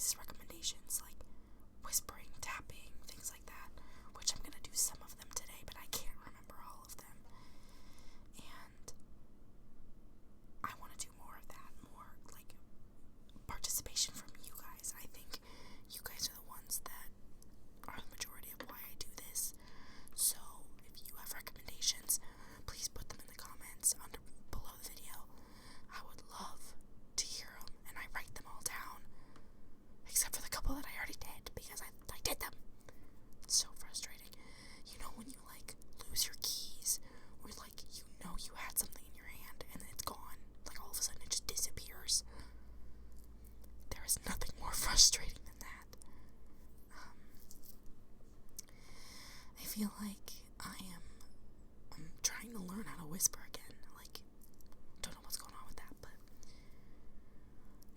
guys' recommendations, like whispering, tapping, things like that, which I'm gonna do some of them today, but I can't remember all of them. And I want to do more of that, more like participation from you guys. I think you guys are the ones that are the majority of why I do this. So if you have recommendations, please put them in the comments below the video. I would love to hear them, and I write them all down, except for the couple that I already did, because I did them. It's so frustrating. You know when you like lose your keys, or like you had something in your hand and then it's gone, like all of a sudden it just disappears. There is nothing more frustrating than that. I feel like I'm trying to learn how to whisper again. Like, don't know what's going on with that, but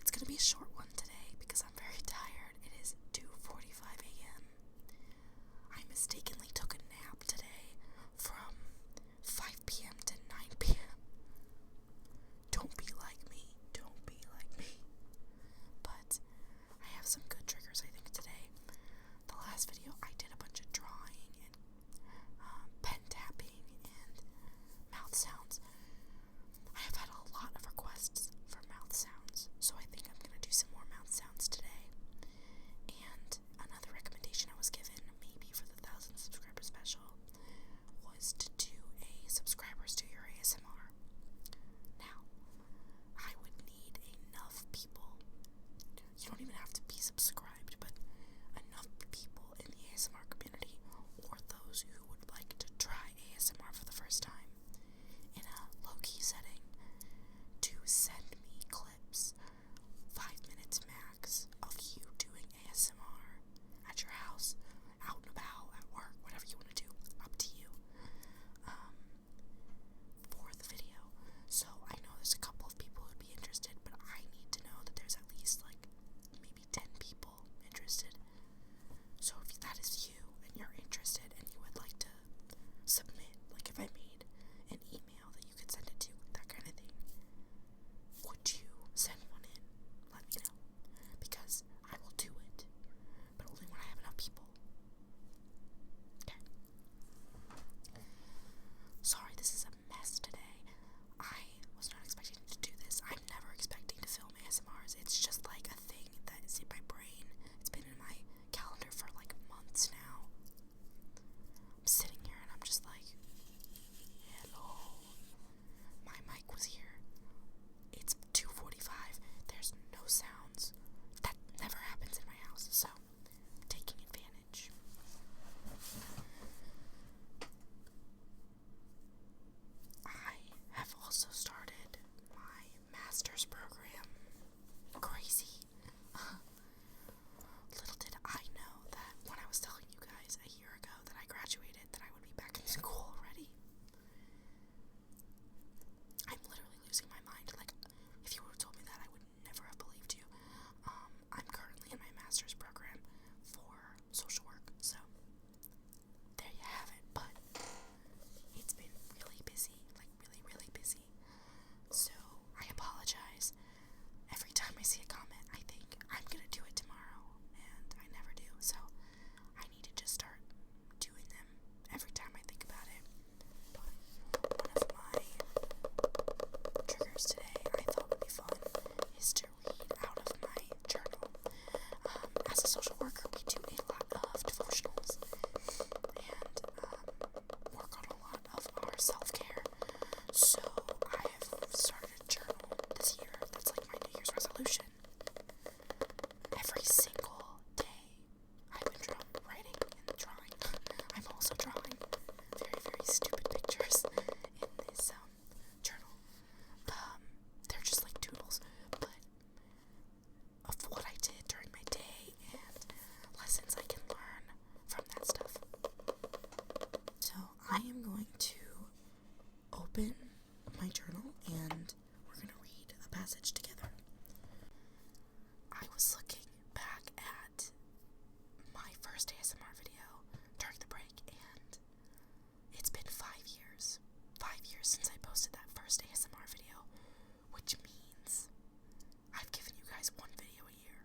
it's gonna be a short one today because I'm very tired. It is 2:45 a.m. I mistakenly took a nap today from 5 p.m. to 9 p.m. Don't be like me. Don't be like me. But I have some good triggers, I think, today. The last video, I did a bunch of drawing and pen tapping and mouth sounds. I have had a lot of requests for mouth sounds, so I think I'm going to do some more mouth sounds today. And another recommendation I was given, maybe for the 1,000 subscriber special, was to do a subscribers to your ASMR. Now, I would need enough people. You don't even have to be subscribed, but enough people in the ASMR community, or those who would like to try ASMR for the first time in a low-key setting, to send me clips, 5 minutes max, of you doing ASMR at your house, out and about, at work, whatever you want to do, up to you, for the video. So I know there's a couple of people who'd be interested, but I need to know that there's at least like maybe 10 people interested. So if that is you and you're interested and you would like to submit, like if I made an email that you could send it to, that kind of thing, would you send one in? Let me know, because I will do it, but only when I have enough people. Okay. Sorry, this is a mess today. I was not expecting to do this. I'm never expecting to film ASMRs. It's just like a thing that is in my brain. It's been in my calendar for like months now. I'm sitting here and I'm just like, hello. My mic was here. It's 2:45. There's no sounds. That never happens in my house, so I'm taking advantage. I have also started my master's program. Crazy. Little did I know that when I was telling you guys a year ago that I graduated, that I would be back in school already. I'm literally losing my mind. Like, if you would have told me that, I would never have believed you. I'm currently in my master's program for social work, so there you have it. But it's been really busy, like really busy. So I apologize. Every time I see a comment, I think I'm gonna do it tomorrow, and I never do. So I need to just start doing them every time I think about it. But one of my triggers today I thought would be fun is to read out of my journal. As a social worker, we do a lot of devotionals and work on a lot of our self-care. So I have started a journal this year that's like my New Year's resolution. Every single day I've been writing and drawing. I'm also drawing very stupid pictures in this journal. They're just like doodles, but of what I did during my day and lessons I can learn from that stuff. So I am going to open my journal and we're going to read a passage together. I was looking back at my first ASMR video during the break, and it's been 5 years. 5 years since I posted that first ASMR video, which means I've given you guys one video a year.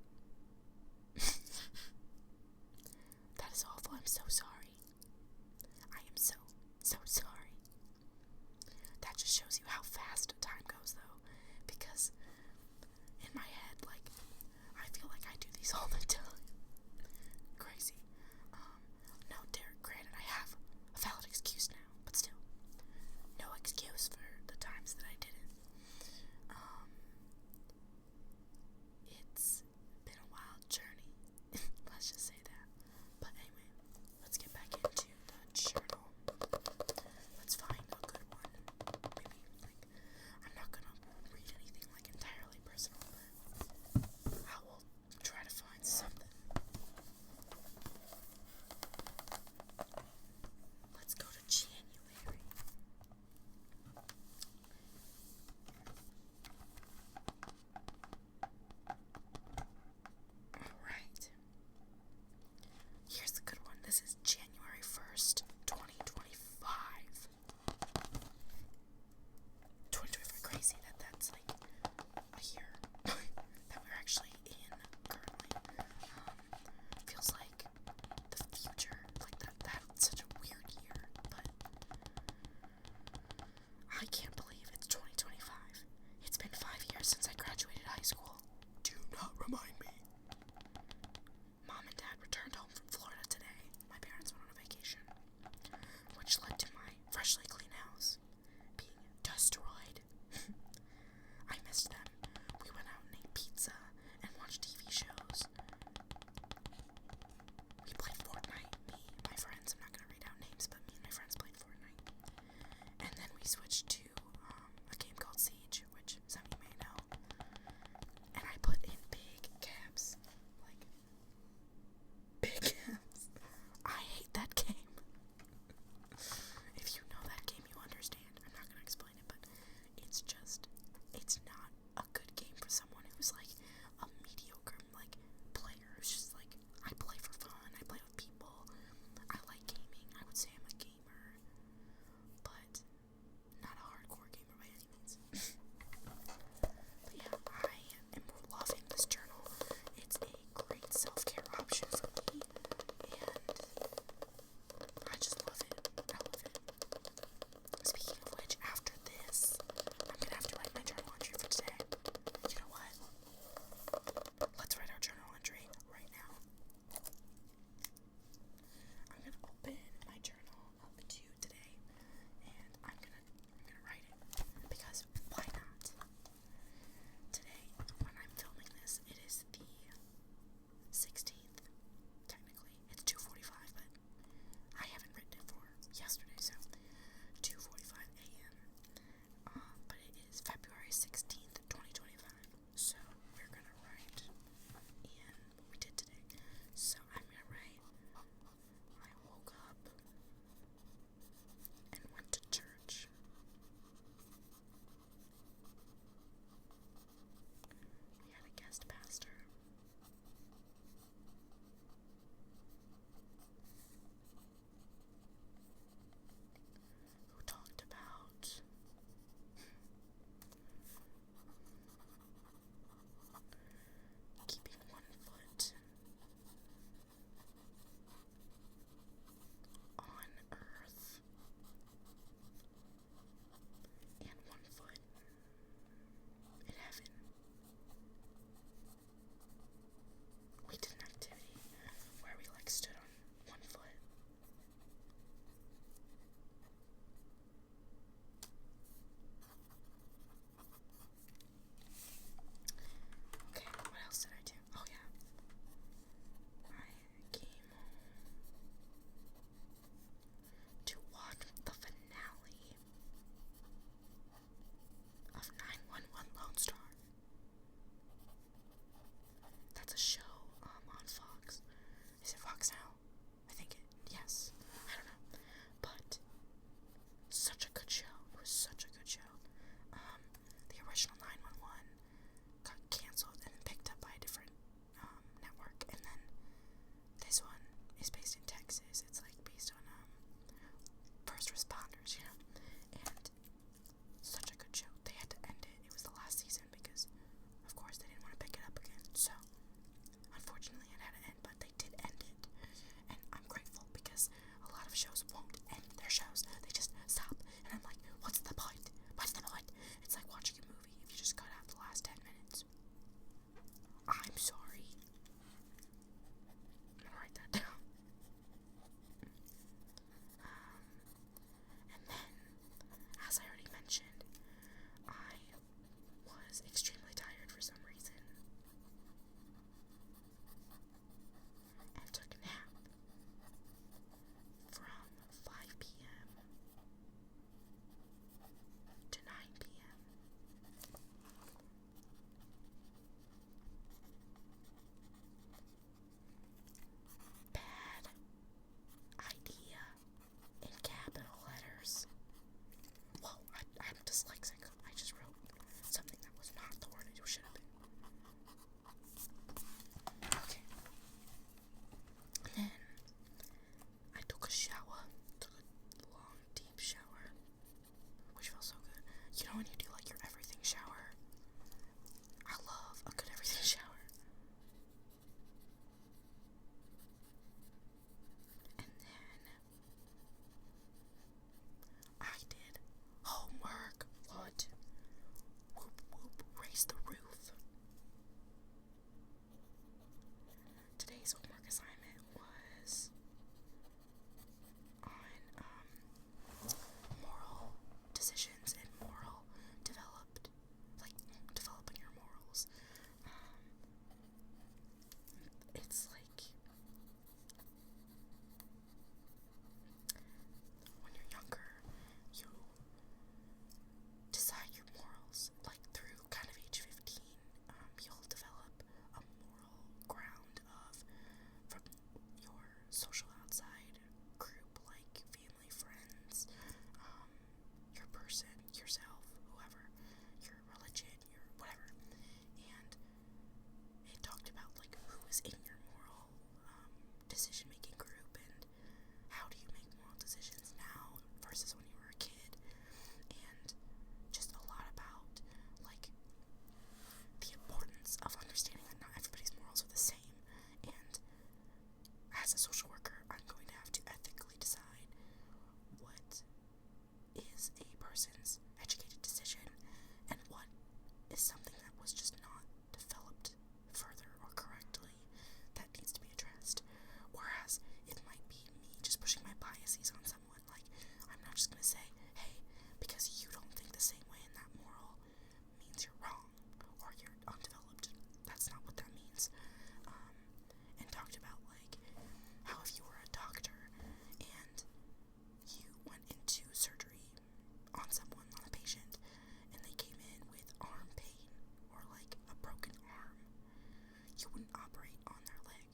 you wouldn't operate on their leg.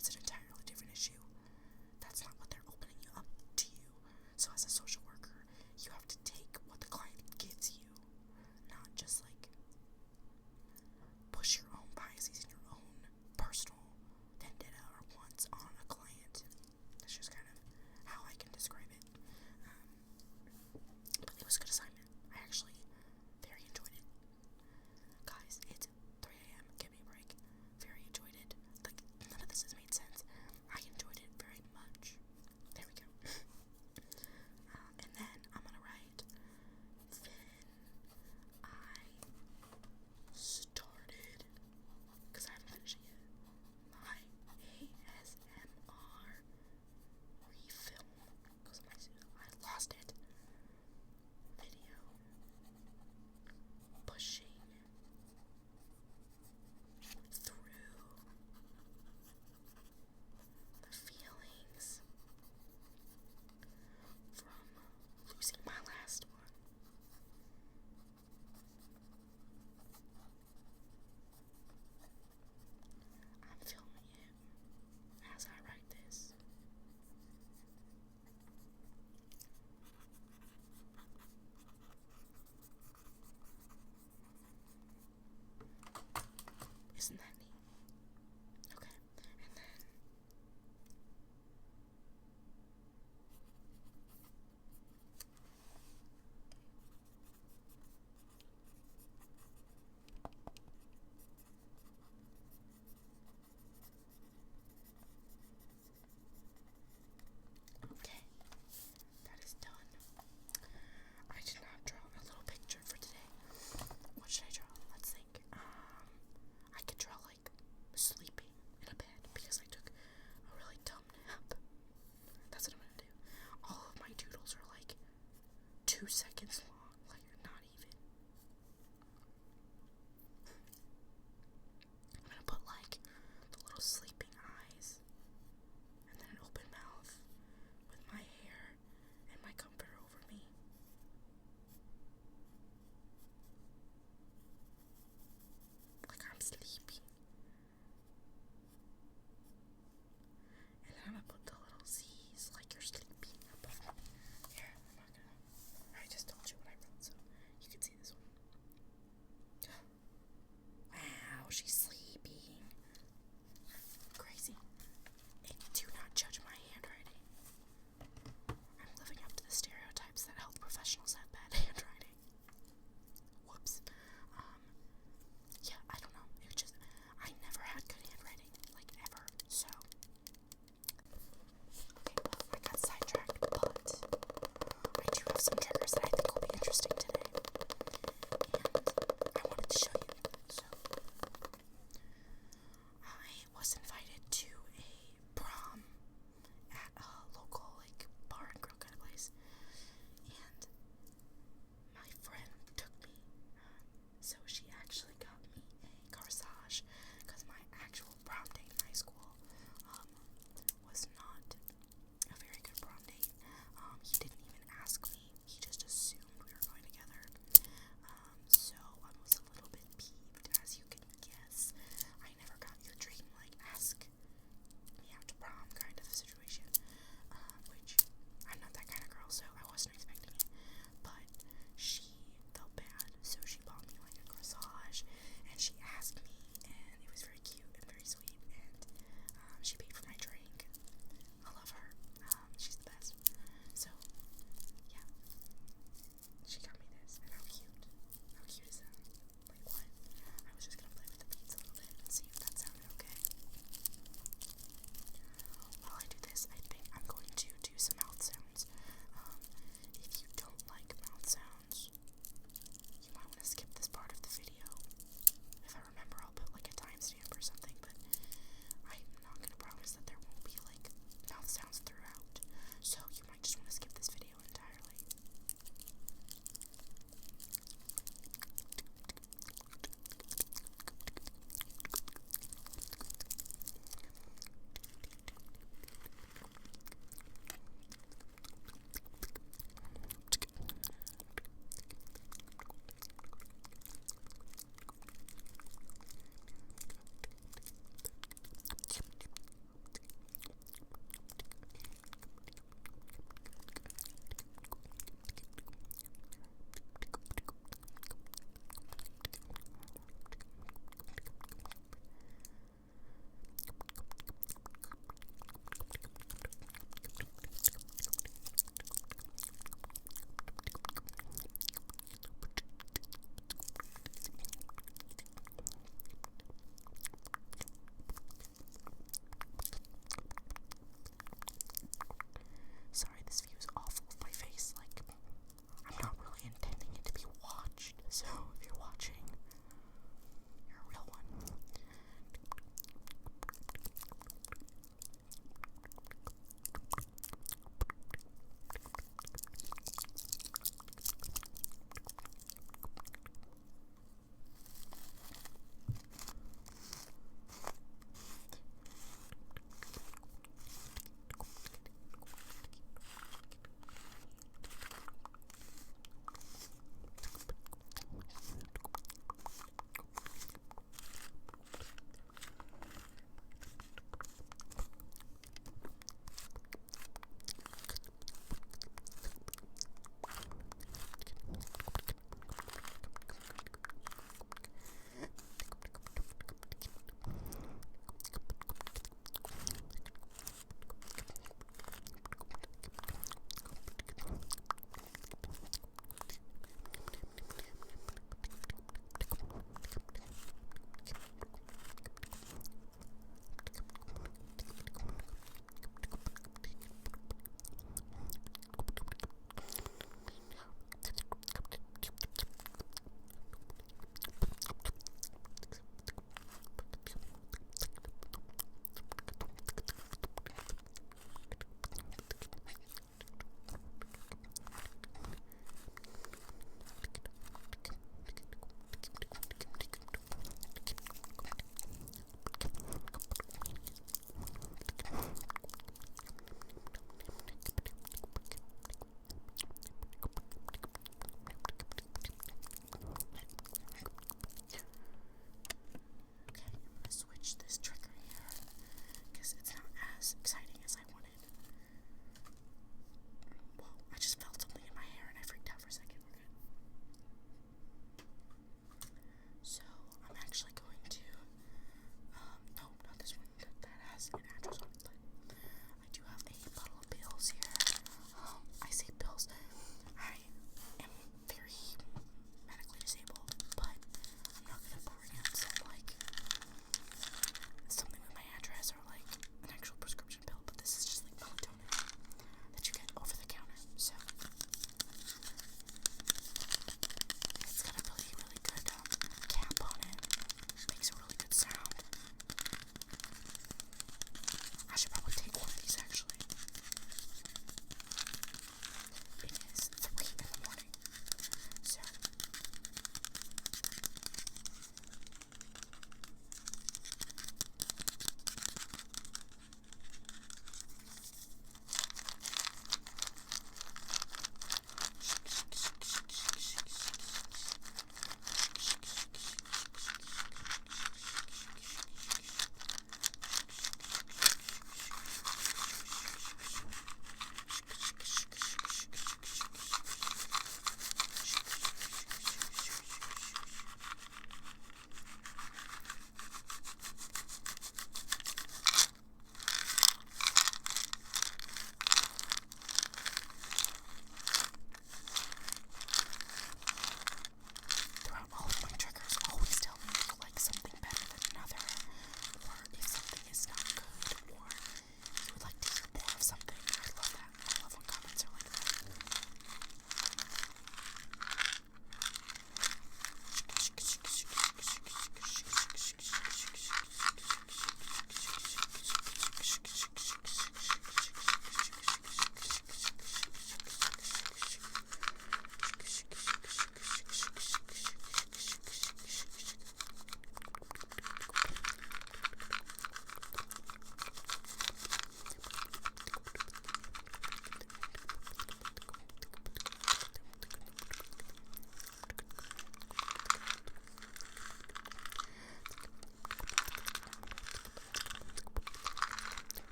It's an entirely different issue. That's not what they're opening you up to you. So as a social worker, you have to take what the client gives you, not just like push your own biases and your own personal vendetta or wants on a client. That's just kind of how I can describe it. But it was a good assignment. I actually very enjoyed it. Guys, it's 3 a.m. Give me a break. Very enjoyed it.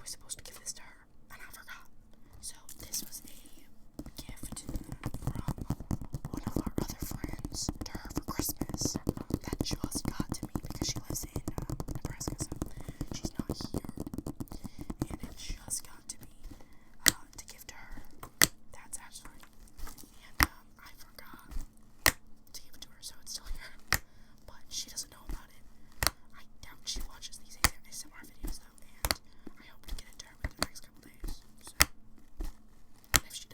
was supposed to give this to her, and I forgot. So this was a gift from one of our other friends to her for Christmas that just got to me because she lives in Nebraska, so she's not here. And it just got to me to give to her. That's actually. And I forgot to give it to her, so it's still here. But she doesn't know about it. I doubt she watches these ASMR videos though, and I hope to get it to her within the next couple days. So, and if she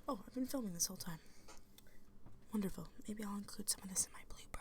Oh, I've been filming this whole time. Wonderful. Maybe I'll include some of this in my bloopers.